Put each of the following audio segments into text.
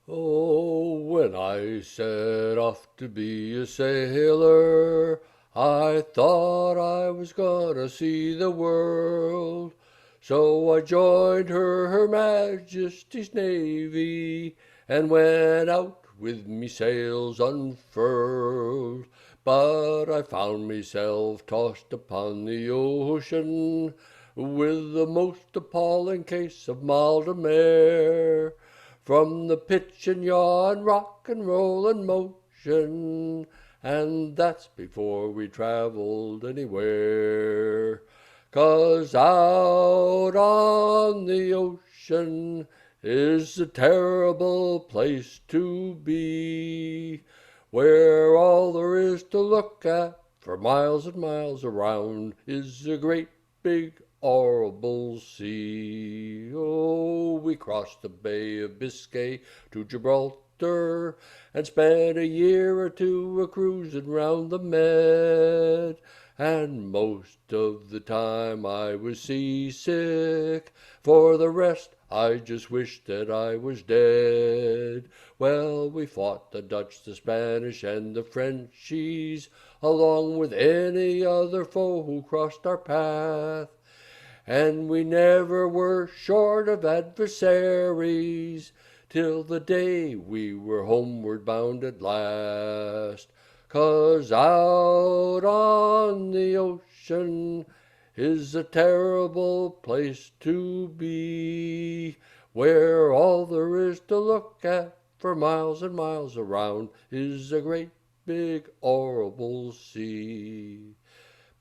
Oh, when I set off to be a sailor, I thought I was gonna see the world. So I joined Her Majesty's Navy and went out with me sails unfurled. But I found myself tossed upon the ocean with the most appalling case of mal-de-mer. From the pitch and yaw and rock and roll and motion, and that's before we traveled anywhere. 'Cause out on the ocean is a terrible place to be, where all there is to look at for miles and miles around is a great big horrible sea. Oh, we crossed the Bay of Biscay to Gibraltar and spent a year or two a-cruising round the Med. And most of the time I was seasick. For the rest, I just wished that I was dead. Well, we fought the Dutch, the Spanish, and the Frenchies, along with any other foe who crossed our path. And we never were short of adversaries till the day we were homeward bound at last. 'Cause out on the ocean is a terrible place to be, where all there is to look at for miles and miles around is a great big horrible sea.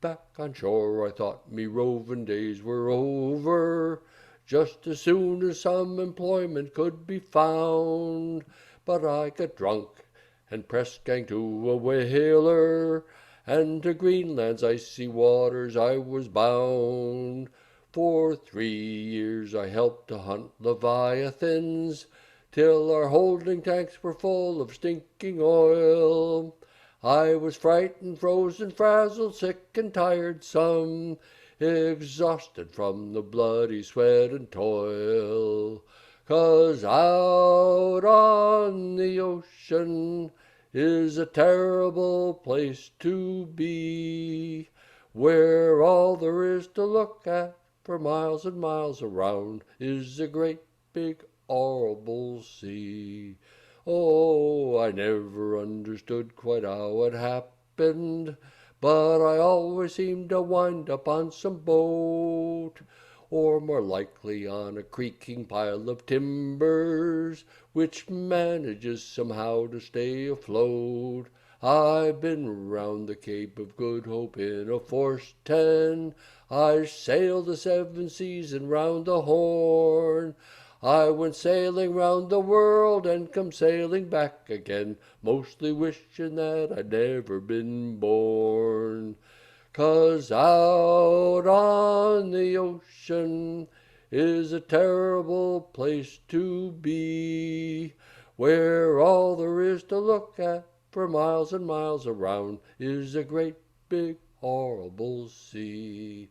Back on shore I thought me roving days were over, just as soon as some employment could be found. But I got drunk and press gang to a whaler, and to Greenland's icy waters I was bound. For 3 years I helped to hunt leviathans, till our holding tanks were full of stinking oil. I was frightened, frozen, frazzled, sick and tired some, exhausted from the bloody sweat and toil. 'Cause out on the ocean is a terrible place to be, where all there is to look at for miles and miles around is a great big horrible sea. Oh, I never understood quite how it happened, but I always seemed to wind up on some boat, or more likely on a creaking pile of timbers, which manages somehow to stay afloat. I've been round the Cape of Good Hope in a forced 10. I sailed the 7 seas and round the Horn. I went sailing round the world and come sailing back again, mostly wishing that I'd never been born. 'Cause out on the ocean is a terrible place to be, where all there is to look at for miles and miles around is a great big horrible sea.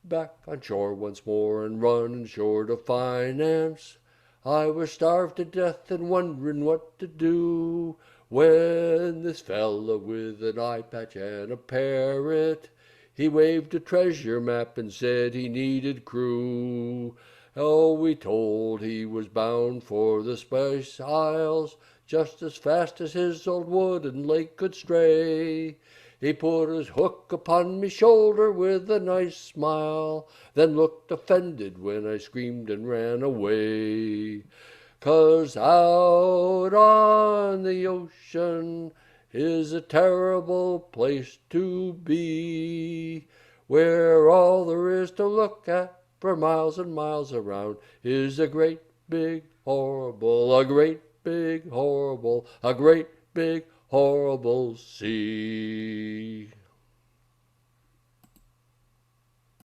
Back on shore once more and running short of finance, I was starved to death and wondering what to do, when this fella with an eye patch and a parrot, he waved a treasure map and said he needed crew. Oh, we told he was bound for the Spice Isles, just as fast as his old wooden leg could stray. He put his hook upon me shoulder with a nice smile, then looked offended when I screamed and ran away. 'Cause out on the ocean is a terrible place to be, where all there is to look at for miles and miles around is a great big horrible, a great big horrible, a great big horrible sea.